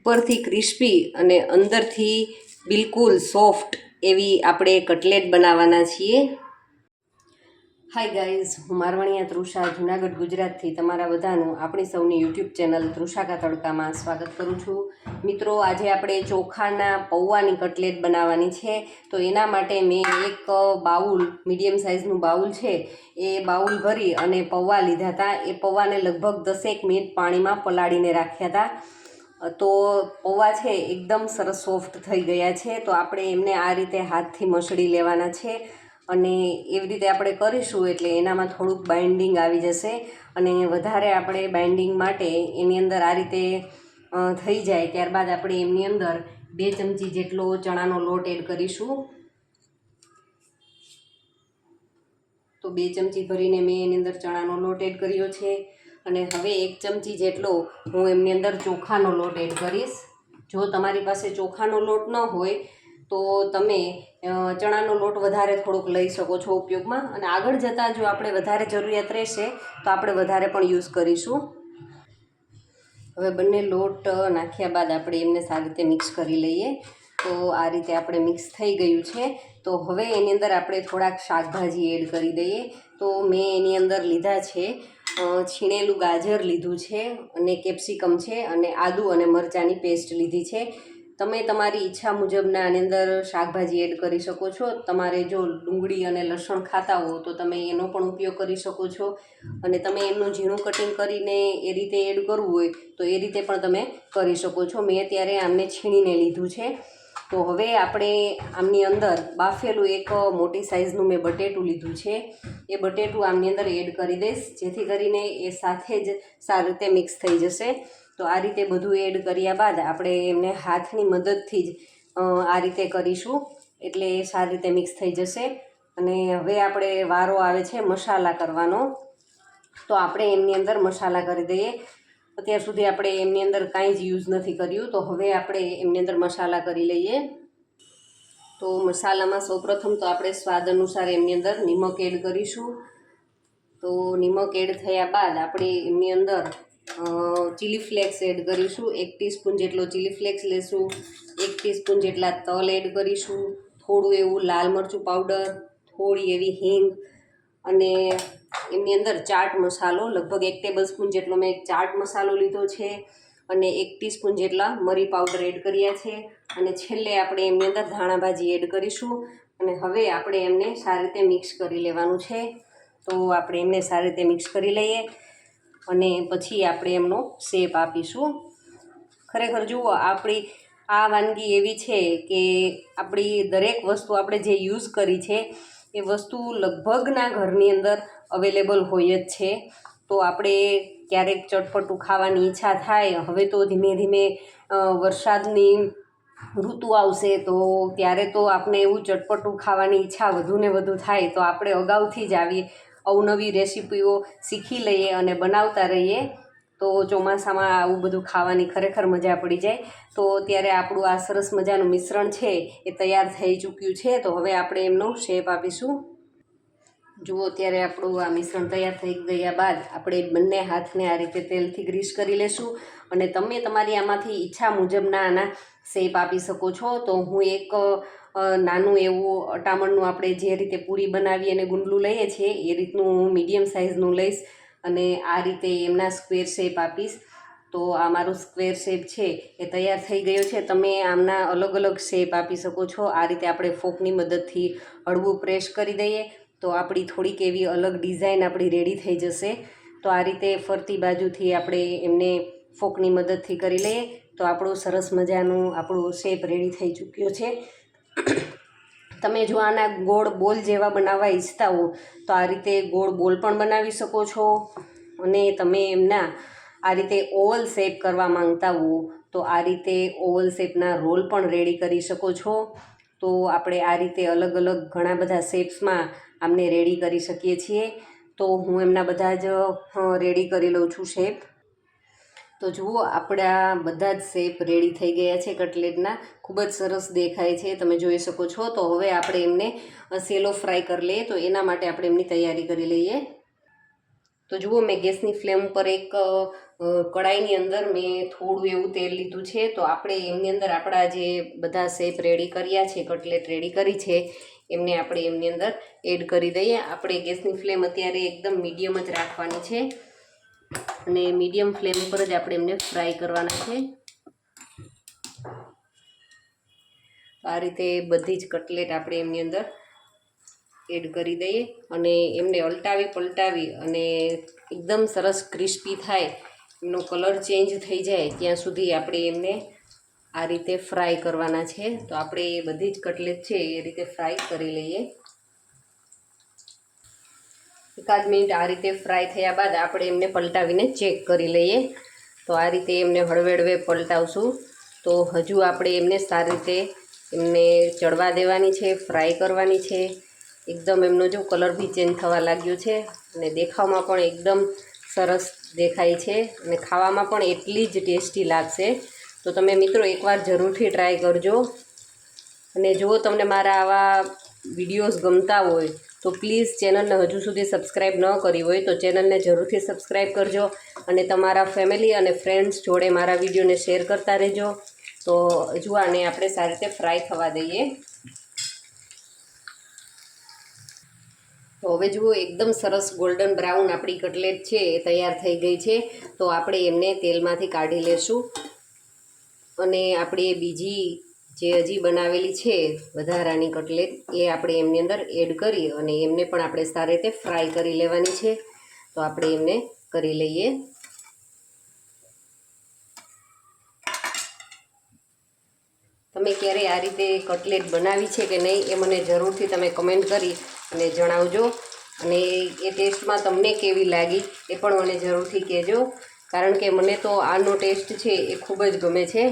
ઉપરથી ક્રિસ્પી અને અંદરથી બિલકુલ સોફ્ટ એવી આપણે કટલેટ બનાવવાના છીએ। હાય ગાઈઝ, હું મારવાણિયા તૃષા જુનાગઢ ગુજરાતથી તમારા બધાનું આપણી સૌની યુટ્યુબ ચેનલ તૃષા કા તડકામાં સ્વાગત કરું છું। મિત્રો, આજે આપણે ચોખાના પૌવાની કટલેટ બનાવવાની છે। તો એના માટે મેં એક બાઉલ, મીડિયમ સાઇઝનું બાઉલ છે, એ બાઉલ ભરી અને પૌવા લીધા હતા। એ પૌવાને લગભગ 10 મિનિટ પાણીમાં પલાળીને રાખ્યા હતા। તો પૌવા છે એકદમ સરસ સોફ્ટ થઈ ગયા છે। તો આપણે એમને આ રીતે હાથથી મસળી લેવાના છે અને એવી રીતે આપણે કરીશું એટલે એનામાં થોડુંક બાઇન્ડિંગ આવી જશે। અને વધારે આપણે બાઇન્ડિંગ માટે એની અંદર આ રીતે થઈ જાય ત્યારબાદ આપણે એમની અંદર 2 ચમચી જેટલો ચણાનો લોટ એડ કરીશું। તો 2 ચમચી ભરીને મેં એની અંદર ચણાનો લોટ એડ કર્યો છે અને હવે 1 ચમચી જેટલો હું એમની અંદર ચોખાનો લોટ એડ કરીશ। જો તમારી પાસે ચોખાનો લોટ ન હોય તો તમે ચણાનો લોટ વધારે થોડોક લઈ શકો છો ઉપયોગમાં, અને આગળ જતાં જો આપણે વધારે જરૂરિયાત રહેશે તો આપણે વધારે પણ યુઝ કરીશું। હવે બંને લોટ નાખ્યા બાદ આપણે એમને સારી રીતે મિક્સ કરી લઈએ। તો આ રીતે આપણે મિક્સ થઈ ગયું છે। તો હવે એની અંદર આપણે થોડાક શાકભાજી એડ કરી દઈએ। તો મેં એની અંદર લીધા છે છીણેલું ગાજર લીધું છે અને કેપ્સિકમ છે અને આદુ અને મરચાંની પેસ્ટ લીધી છે। તમે તમારી ઈચ્છા મુજબના આની અંદર શાકભાજી એડ કરી શકો છો। તમારે જો ડુંગળી અને લસણ ખાતા હો તો તમે એનો પણ ઉપયોગ કરી શકો છો, અને તમે એમનું ઝીણું કટિંગ કરીને એ રીતે એડ કરવું હોય તો એ રીતે પણ તમે કરી શકો છો। મેં અત્યારે આમને છીણીને લીધું છે। તો હવે આપણે આમની અંદર બાફેલું એક મોટી સાઇઝનું મેં બટેટું લીધું છે, એ બટેટું આમની અંદર એડ કરી દઈશ, જેથી કરીને એ સાથે જ સારી રીતે મિક્સ થઈ જશે। તો આ રીતે બધું એડ કર્યા બાદ આપણે એમને હાથની મદદથી જ આ રીતે કરીશું એટલે એ સારી રીતે મિક્સ થઈ જશે। અને હવે આપણે વારો આવે છે મસાલા કરવાનો। તો આપણે એમની અંદર મસાલા કરી દઈએ। અત્યાર સુધી આપણે એમની અંદર કાંઈ જ યુઝ નથી કર્યું, તો હવે આપણે એમની અંદર મસાલા કરી લઈએ। તો મસાલામાં સૌપ્રથમ તો આપણે સ્વાદ અનુસાર એમની અંદર નિમક એડ કરીશું। તો નિમક એડ થયા બાદ આપણે એમની અંદર ચીલી ફ્લેક્સ એડ કરીશું। 1 ટીસ્પૂન જેટલો ચીલી ફ્લેક્સ લેશું, 1 ટીસ્પૂન જેટલા તલ એડ કરીશું, થોડું એવું લાલ મરચું પાવડર, થોડી એવી હિંગ, અને એમની અંદર ચાટ મસાલો લગભગ 1 ટેબલસ્પૂન જેટલો મેં ચાટ મસાલો લીધો છે, અને 1 ટીસ્પૂન જેટલા મરી પાવડર એડ કર્યા છે, અને છેલ્લે આપણે એમની અંદર ધાણા ભાજી એડ કરીશું। અને હવે આપણે એમને સારી રીતે મિક્સ કરી લેવાનું છે। તો આપણે એમને સારી રીતે મિક્સ કરી લઈએ અને પછી આપણે એમનો શેપ આપીશું। ખરેખર જુઓ, આપણી આ વાનગી એવી છે કે આપણી દરેક વસ્તુ આપણે જે યુઝ કરી છે એ વસ્તુ લગભગના ઘરની અંદર અવેલેબલ હોય જ છે। તો આપણે ક્યારેક ચટપટું ખાવાની ઈચ્છા થાય, હવે તો ધીમે ધીમે વરસાદની ઋતુ આવશે તો ત્યારે તો આપણે એવું ચટપટું ખાવાની ઈચ્છા વધુ ને વધુ થાય, તો આપણે અગાઉથી જ આવી અવનવી રેસીપીઓ શીખી લઈએ અને બનાવતા રહીએ। તો ચોમાસામાં આવું બધું ખાવાની ખરેખર મજા પડી જાય। તો ત્યારે આપણું આ સરસ મજાનું મિશ્રણ છે એ તૈયાર થઈ ચૂક્યું છે। તો હવે આપણે એમનો શેપ આપીશું। જુઓ, ત્યારે આપણું આ મિશ્રણ તૈયાર થઈ ગયા બાદ આપણે બંને હાથને આ રીતે તેલથી ગ્રીસ કરી લેશું, અને તમે તમારી આમાંથી ઈચ્છા મુજબના આના શેપ આપી શકો છો। તો હું એક નાનું એવું અટામણનું આપણે જે રીતે પૂરી બનાવી અને ગુંડલું લઈએ છીએ એ રીતનું હું મીડિયમ સાઇઝનું લઈશ અને આ રીતે એમના સ્ક્વેર શેપ આપીશ। તો આ મારું સ્ક્વેર શેપ છે એ તૈયાર થઈ ગયો છે। તમે આમના અલગ અલગ શેપ આપી શકો છો। આ રીતે આપણે ફોકની મદદથી હળવું પ્રેસ કરી દઈએ તો આપણી થોડીક એવી અલગ ડિઝાઇન આપણી રેડી થઈ જશે। તો આ રીતે ફરતી બાજુથી આપણે એમને ફોકની મદદથી કરી લઈએ તો આપણું સરસ મજાનું આપણું શેપ રેડી થઈ ચૂક્યો છે। તમે જો આના ગોળ બોલ જેવા બનાવવા ઈચ્છતા હો તો આ રીતે ગોળ બોલ પણ બનાવી શકો છો, અને તમે એમના આ રીતે ઓવલ શેપ કરવા માંગતા હો તો આ રીતે ઓવલ શેપના રોલ પણ રેડી કરી શકો છો। તો આપણે આ રીતે અલગ અલગ ઘણા બધા શેપ્સમાં આમને રેડી કરી શકીએ છીએ। તો હું એમના બધા જ રેડી કરી લઉં છું શેપ। તો જુઓ, આપણા બધા જ શેપ રેડી થઈ ગયા છે કટલેટના, ખૂબ જ સરસ દેખાય છે, તમે જોઈ શકો છો। તો હવે આપણે એમને સેલો ફ્રાય કરી લઈએ, તો એના માટે આપણે એમની તૈયારી કરી લઈએ। તો જુઓ, મેં ગેસની ફ્લેમ પર એક કડાઈની અંદર મેં થોડું એવું તેલ લીધું છે. તો આપણે એમની અંદર આપણા જે બધા શેપ રેડી કર્યા છે, કટલેટ રેડી કરી છે, એમને આપણે એમની અંદર એડ કરી દઈએ. આપણે ગેસની ફ્લેમ અત્યારે એકદમ મીડિયમ જ રાખવાની છે અને મીડિયમ ફ્લેમ ઉપર જ આપણે એમને ફ્રાય કરવાના છે. તો આ રીતે બધી જ કટલેટ આપણે એમની અંદર એડ કરી દઈએ અને એમને પલટાવી અને એકદમ સરસ ક્રિસ્પી થાય, એનો કલર ચેન્જ થઈ જાય ત્યાં સુધી આપણે એમને આ રીતે ફ્રાય કરવાના છે. તો આપણે એ બધી જ કટલેટ છે એ રીતે ફ્રાય કરી લઈએ. એકાદ મિનિટ આ રીતે ફ્રાય થયા બાદ આપણે એમને પલટાવીને ચેક કરી લઈએ. તો આ રીતે એમને હળવે પલટાવશું. તો હજુ આપણે એમને સારી રીતે એમને ચડવા દેવાની છે, ફ્રાય કરવાની છે. એકદમ એમનો જો કલર બી ચેન્જ થવા લાગ્યો છે અને દેખાવમાં પણ એકદમ સરસ દેખાય છે અને ખાવામાં પણ એટલી જ ટેસ્ટી લાગશે. તો તમે મિત્રો એકવાર જરૂરથી ટ્રાય કરજો. અને જો તમને મારા આવા વિડીયોઝ ગમતા હોય તો પ્લીઝ ચેનલને હજુ સુધી સબસ્ક્રાઈબ ન કરી હોય તો ચેનલને જરૂરથી સબસ્ક્રાઈબ કરજો અને તમારા ફેમિલી અને ફ્રેન્ડ્સ જોડે મારા વિડીયોને શેર કરતા રહેજો. તો હજુ આને આપણે સારી રીતે ફ્રાય થવા દઈએ. તો હવે જુઓ, એકદમ સરસ ગોલ્ડન બ્રાઉન આપણી કટલેટ છે એ તૈયાર થઈ ગઈ છે. તો આપણે એમને તેલમાંથી કાઢી લેશું અને આપણી બીજી જે હજી બનાવેલી છે વધારાની કટલેટ એ આપણે એમની અંદર એડ કરી અને એમને પણ આપણે સારી રીતે ફ્રાય કરી લેવાની છે. તો આપણે એમને કરી લઈએ. તમે ક્યારે આ રીતે કટલેટ બનાવી છે કે નહીં એ મને જરૂરથી તમે કમેન્ટ કરી અને જણાવજો. અને એ ટેસ્ટમાં તમને કેવી લાગી એ પણ મને જરૂરથી કહેજો, કારણ કે મને તો આનો ટેસ્ટ છે એ ખૂબ જ ગમે છે.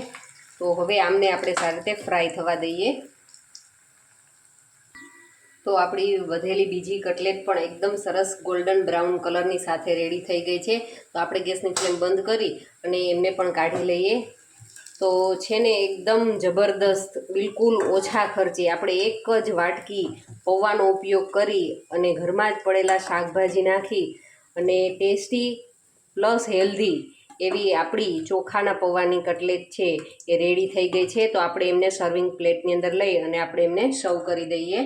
તો હવે આમને આપણે સારી રીતે ફ્રાય થવા દઈએ. તો આપણી વધેલી બીજી કટલેટ પણ એકદમ સરસ ગોલ્ડન બ્રાઉન કલરની સાથે રેડી થઈ ગઈ છે. તો આપણે ગેસની ફ્લેમ બંધ કરી અને એમને પણ કાઢી લઈએ. તો છે ને એકદમ જબરદસ્ત, બિલકુલ ઓછા ખર્ચે આપણે એક જ વાટકી પૌવાનો ઉપયોગ કરી અને ઘરમાં જ પડેલા શાકભાજી નાખી અને ટેસ્ટી પ્લસ હેલ્ધી એવી આપણી ચોખાના પૌવાની કટલેટ છે એ રેડી થઈ ગઈ છે. તો આપણે એમને સર્વિંગ પ્લેટની અંદર લઈ અને આપણે એમને સર્વ કરી દઈએ.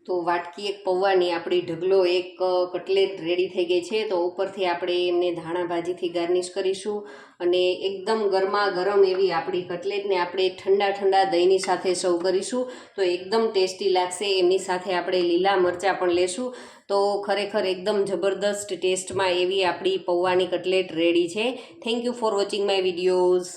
તો વાટકી એક પૌવાની આપણી ઢગલો એક કટલેટ રેડી થઈ ગઈ છે. તો ઉપરથી આપણે એમને ધાણા ભાજીથી ગાર્નિશ કરીશું અને એકદમ ગરમા ગરમ એવી આપણી કટલેટને આપણે ઠંડા દહીંની સાથે સર્વ કરીશું. તો એકદમ ટેસ્ટી લાગશે. એમની સાથે આપણે લીલા મરચાં પણ લેશું. તો ખરેખર એકદમ જબરદસ્ત ટેસ્ટમાં એવી આપણી પૌવાની કટલેટ રેડી છે. Thank you for watching my videos.